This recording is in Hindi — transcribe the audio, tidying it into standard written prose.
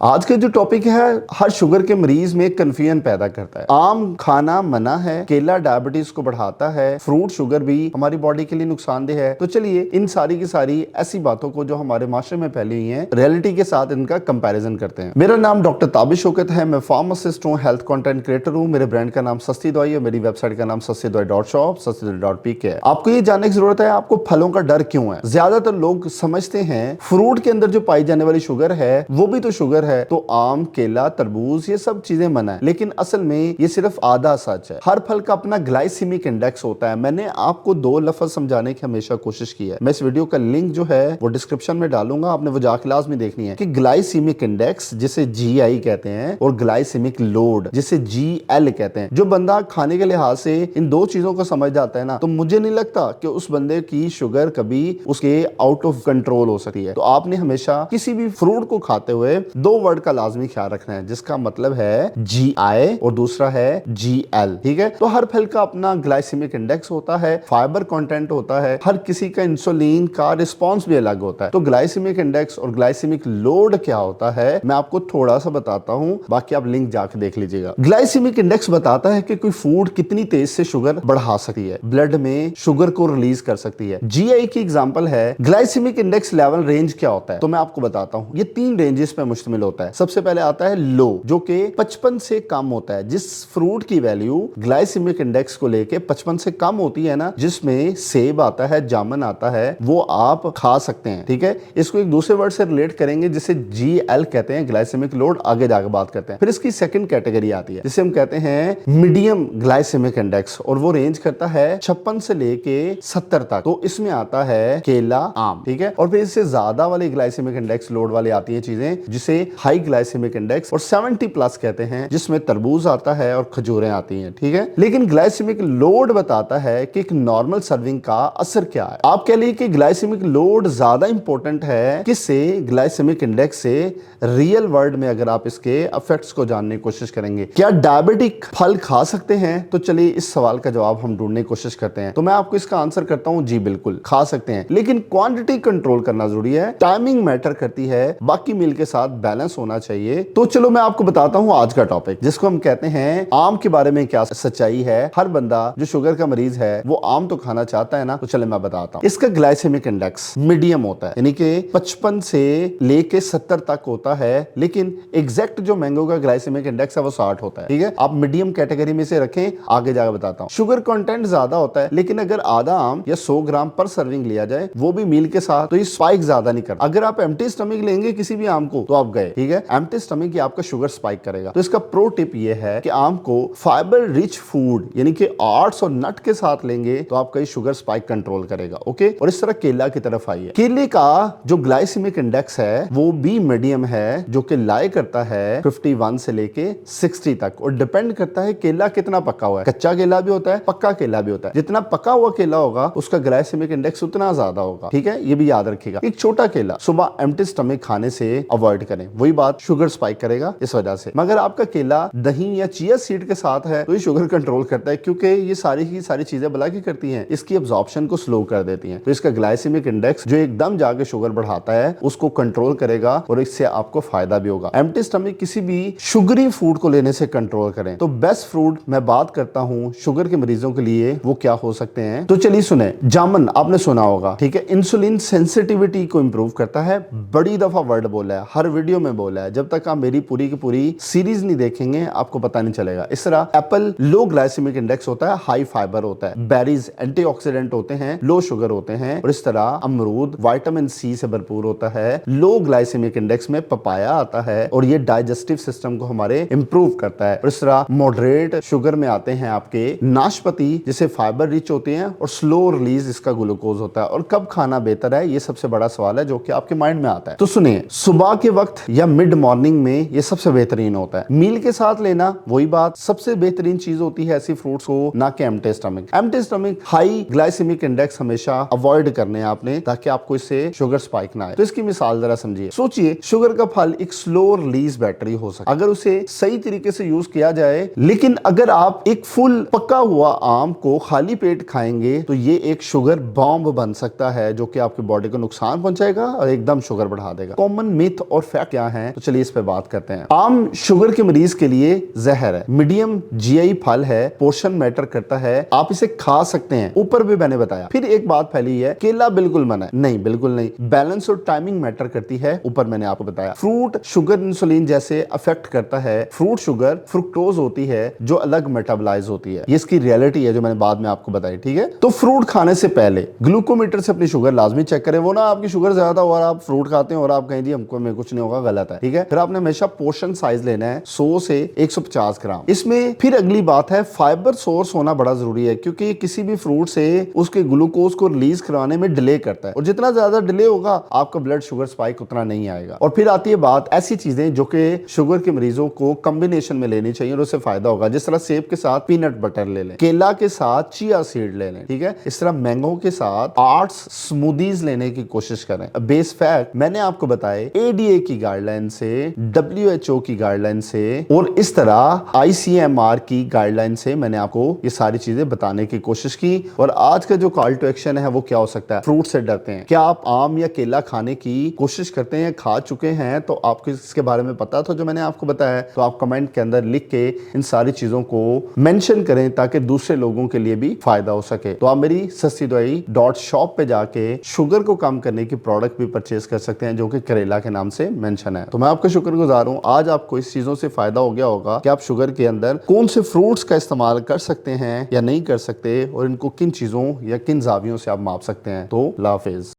आज का जो टॉपिक है हर शुगर के मरीज में कंफ्यूजन पैदा करता है। आम खाना मना है, केला डायबिटीज को बढ़ाता है, फ्रूट शुगर भी हमारी बॉडी के लिए नुकसानदेह है। तो चलिए इन सारी की सारी ऐसी बातों को जो हमारे माशरे में फैली हुई हैं रियलिटी के साथ इनका कंपैरिजन करते हैं। मेरा नाम डॉक्टर ताबिश शौकत है, मैं फार्मासिस्ट हूँ, हेल्थ कंटेंट क्रिएटर हूँ। मेरे ब्रांड का नाम सस्ती दवाई है, मेरी वेबसाइट का नाम sastidawai.shop, sastidawai.pk है। आपको ये जानने की जरूरत है आपको फलों का डर क्यों है। ज्यादातर लोग समझते हैं फ्रूट के अंदर जो पाई जाने वाली शुगर है वो भी तो शुगर है, तो आम, केला, तरबूज ये सब चीजें मना है। लेकिन असल में ये सिर्फ आधा सच है। हर फल का अपना ग्लाइसेमिक इंडेक्स होता है। मैंने आपको दो लफ्ज समझाने की हमेशा कोशिश की है। मैं इस वीडियो का लिंक जो है वो डिस्क्रिप्शन में डालूंगा, आपने वो जाके लाजमी देखनी है कि ग्लाइसेमिक इंडेक्स जिसे GI कहते हैं और ग्लाइसेमिक लोड जिसे GL कहते हैं। जो बंदा खाने के लिहाज से इन दो चीजों को समझ जाता है ना, तो मुझे नहीं लगता कि उस बंदे की शुगर कभी उसके आउट ऑफ कंट्रोल हो सकती है। तो आपने हमेशा किसी भी फ्रूट को खाते हुए दो वर्ड का लाजमी ख्याल रखना है, जिसका मतलब है GI और दूसरा है GL। ठीक है, तो हर फल का अपना ग्लाइसेमिक इंडेक्स होता है, फाइबर कंटेंट होता है, हर किसी का इंसुलिन का रिस्पांस भी अलग होता है। तो ग्लाइसेमिक इंडेक्स और ग्लाइसेमिक लोड क्या होता है मैं आपको थोड़ा सा बताता हूं, बाकी आप लिंक जाके देख लीजिएगा। ग्लाइसेमिक इंडेक्स बताता है कि कोई फूड कितनी तेज से शुगर बढ़ा सकती है, ब्लड में शुगर को रिलीज कर सकती है। GI की एग्जांपल है। ग्लाइसेमिक इंडेक्स लेवल रेंज क्या होता है तो मैं आपको बताता हूं। ये 3 रेंजेस पे मुश्तमिल होता है। सबसे पहले आता है लो, जो कि 55 से कम होता है। जिस फ्रूट की वैल्यू ग्लाइसेमिक इंडेक्स को लेके 55 से कम होती है ना, जिसमें सेब आता है, जामुन आता है, वो आप खा सकते हैं। ठीक है, इसको एक दूसरे वर्ड से रिलेट करेंगे जिसे GL कहते हैं, ग्लाइसेमिक लोड। आगे जाकर बात करते हैं। फिर इसकी सेकंड कैटेगरी आती है जिसे हम कहते हैं मीडियम ग्लाइसेमिक इंडेक्स, और वो रेंज करता है 56 से लेके 70 तक। तो इसमें आता है केला, आम। ठीक है, और फिर इससे ज्यादा वाली ग्लाइसेमिक इंडेक्स लोड वाली आती है चीजें जिसे हाई ग्लाइसेमिक इंडेक्स और 70 प्लस कहते हैं, जिसमें तरबूज आता है और खजूरें आती हैं। ठीक है, लेकिन ग्लाइसेमिक लोड बताता है कि एक नॉर्मल सर्विंग का असर क्या है। आप कह लीजिए कि ग्लाइसेमिक लोड ज्यादा इंपॉर्टेंट है किससे, ग्लाइसेमिक इंडेक्स से। रियल वर्ल्ड में अगर आप इसके इफेक्ट्स को जानने की कोशिश करेंगे, क्या डायबिटिक फल खा सकते हैं, तो चलिए इस सवाल का जवाब हम ढूंढने की कोशिश करते हैं। तो मैं आपको इसका आंसर करता हूं जी बिल्कुल खा सकते हैं, लेकिन क्वांटिटी कंट्रोल करना जरूरी है, टाइमिंग मैटर करती है, बाकी मील के साथ बैलेंस होना चाहिए। तो चलो मैं आपको बताता हूं आज का टॉपिक, जिसको हम कहते हैं आम के बारे में क्या सच्चाई है। हर बंदा जो शुगर का मरीज है वो आम तो खाना चाहता है ना, तो चले मैं बताता हूं। इसका ग्लाइसेमिक इंडेक्स मीडियम होता है, यानी कि 55 से लेके 70 तक होता है, लेकिन एग्जैक्ट जो मैंगो का ग्लाइसेमिक इंडेक्स है वो 60 होता है। ठीक है, आप मीडियम कैटेगरी में से रखें, आगे जाकर बताता हूं। शुगर कंटेंट ज्यादा होता है, लेकिन अगर आधा आम या 100 ग्राम पर सर्विंग लिया जाए, वो भी मील के साथ, तो ये स्पाइक ज्यादा नहीं करता। अगर आप एम्प्टी स्टमक लेंगे किसी भी आम को तो आप गए। ठीक है, एम्प्टी स्टमक ही आपका शुगर स्पाइक करेगा। तो इसका प्रो टिप ये है कि आम को फाइबर रिच फूड यानी कि आर्ट्स और नट के साथ लेंगे तो आपका ये शुगर स्पाइक कंट्रोल करेगा। ओके, और इस तरह केला की तरफ आइए। केले का जो ग्लाइसेमिक इंडेक्स है वो भी मीडियम है, जो कि लाई करता है 51 से लेके 60 तक, और डिपेंड करता है केला कितना पका हुआ है। कच्चा केला भी होता है, पक्का केला भी होता है। जितना पका हुआ केला होगा उसका ग्लाइसेमिक इंडेक्स उतना ज्यादा होगा। ठीक है, ये भी याद रखिएगा। एक छोटा केला सुबह एम्प्टी स्टमक खाने से अवॉइड करें, वही बात शुगर स्पाइक करेगा इस वजह से। मगर आपका केला दही या चिया सीड के साथ है तो ये शुगर कंट्रोल करता है, क्योंकि ये सारी की सारी चीजें भला की करती हैं, इसकी एब्जॉर्प्शन को स्लो कर देती हैं। तो इसका ग्लाइसेमिक इंडेक्स जो एकदम जाके शुगर बढ़ाता है उसको कंट्रोल करेगा, और इससे आपको फायदा भी होगा। एम्प्टी स्टमक किसी भी शुगरी फूड को लेने से कंट्रोल करें। तो बेस्ट फ्रूट मैं बात करता हूं शुगर के मरीजों के लिए, वो क्या हो सकते हैं। तो चलिए सुने, जामुन आपने सुना होगा। ठीक है, इंसुलिन सेंसिटिविटी को इंप्रूव करता है। बड़ी दफा वर्ड बोला है, हर वीडियो में बोला है। जब तक आप मेरी पूरी की पूरी सीरीज नहीं देखेंगे आपको पता नहीं चलेगा। इस तरह एप्पल लो ग्लाइसेमिक इंडेक्स होता है, हाई फाइबर होता है। बेरीज एंटीऑक्सीडेंट होते हैं, लो शुगर होते हैं। और इस तरह अमरूद विटामिन C से भरपूर होता है, लो ग्लाइसेमिक इंडेक्स में। पपाया आता है और ये डाइजेस्टिव सिस्टम को हमारे इंप्रूव करता है। और इस तरह मॉडरेट शुगर में आते हैं आपके नाशपाती, जिसे फाइबर रिच होते हैं और स्लो रिलीज इसका ग्लूकोज होता है। और कब खाना बेहतर है, ये सबसे बड़ा सवाल है जो कि आपके माइंड में आता है। तो सुनिए, सुबह के वक्त या मिड मॉर्निंग में ये सबसे बेहतरीन होता है। मील के साथ लेना वही बात, सबसे बेहतरीन चीज होती है ऐसी फ्रूट्स को, ना कि empty stomach. Empty stomach high glycemic index हमेशा अवॉइड करने हैं आपने, ताकि आपको इससे शुगर स्पाइक ना आए। तो इसकी मिसाल जरा समझिए। सोचिए, शुगर का फल एक स्लो रिलीज बैटरी हो सकता है अगर उसे सही तरीके से यूज किया जाए, लेकिन अगर आप एक फुल पका हुआ आम को खाली पेट खाएंगे तो ये एक शुगर बॉम्ब बन सकता है, जो कि आपकी बॉडी को नुकसान पहुंचाएगा और एकदम शुगर बढ़ा देगा। कॉमन मिथ और फैक्ट क्या क्या है, तो चलिए इस पे बात करते हैं। आम शुगर के मरीज के लिए जहर है, मीडियम जीआई फल है, पोषण मैटर करता है, आप इसे खा सकते हैं, ऊपर भी मैंने बताया। फिर एक बात फैली है, केला बिल्कुल मना है, नहीं बिल्कुल नहीं, बैलेंस और टाइमिंग मैटर करती है, ऊपर मैंने आपको बताया। फ्रूट शुगर इंसुलिन जैसे अफेक्ट करता है, फ्रूट शुगर फ्रुक्टोज होती है जो अलग मेटाबोलाइज होती है, ये इसकी रियलिटी है जो मैंने बाद में आपको बताई, ठीक है। तो फ्रूट खाने से पहले ग्लूकोमीटर से अपनी शुगर लाजमी चेक करें, वो ना आपकी शुगर ज्यादा हो और आप फ्रूट खाते हैं और आप कहें जी हमको में कुछ नहीं होगा, गलत है, ठीक है। फिर आपने हमेशा पोर्शन साइज लेना है 100 से 150 ग्राम। इसमें फिर अगली बात है फाइबर सोर्स होना बड़ा जरूरी है, क्योंकि किसी भी फ्रूट से उसके ग्लूकोज को रिलीज कराने में डिले करता है, और जितना ज्यादा डिले होगा आपका ब्लड शुगर स्पाइक उतना नहीं आएगा। और फिर आती है बात ऐसी चीजें जो कि शुगर के मरीजों को कॉम्बिनेशन में लेनी चाहिए और उससे फायदा होगा, जिस तरह सेब के साथ पीनट बटर ले लें, केला के साथ चिया सीड ले लें, ठीक है। इस तरह मैंगो के साथ आर्ट्स स्मूदीज लेने की कोशिश करें। बेस फैक्ट मैंने आपको बताए एडीए की गाइडलाइन से, WHO की गाइडलाइन से और इस तरह ICMR की गाइडलाइन से मैंने आपको ये सारी चीजें बताने की कोशिश की। और आज का जो कॉल टू एक्शन है वो क्या हो सकता है, फ्रूट से डरते हैं, क्या आप आम या केला खाने की कोशिश करते हैं, खा चुके हैं, तो आपको इसके बारे में पता था जो मैंने आपको बताया, तो आप कमेंट के अंदर लिख के इन सारी चीजों को मेंशन करें ताकि दूसरे लोगों के लिए भी फायदा हो सके। तो आप मेरी sastidwai.shop पे जाके शुगर को कम करने की प्रोडक्ट भी परचेज कर सकते हैं जो कि करेला के नाम से मेंशन है। तो मैं आपका शुक्रगुजार हूं, आज आपको इस चीजों से फायदा हो गया होगा कि आप शुगर के अंदर कौन से फ्रूट्स का इस्तेमाल कर सकते हैं या नहीं कर सकते, और इनको किन चीजों या किन जावियों से आप माप सकते हैं। तो अल्लाह हाफिज।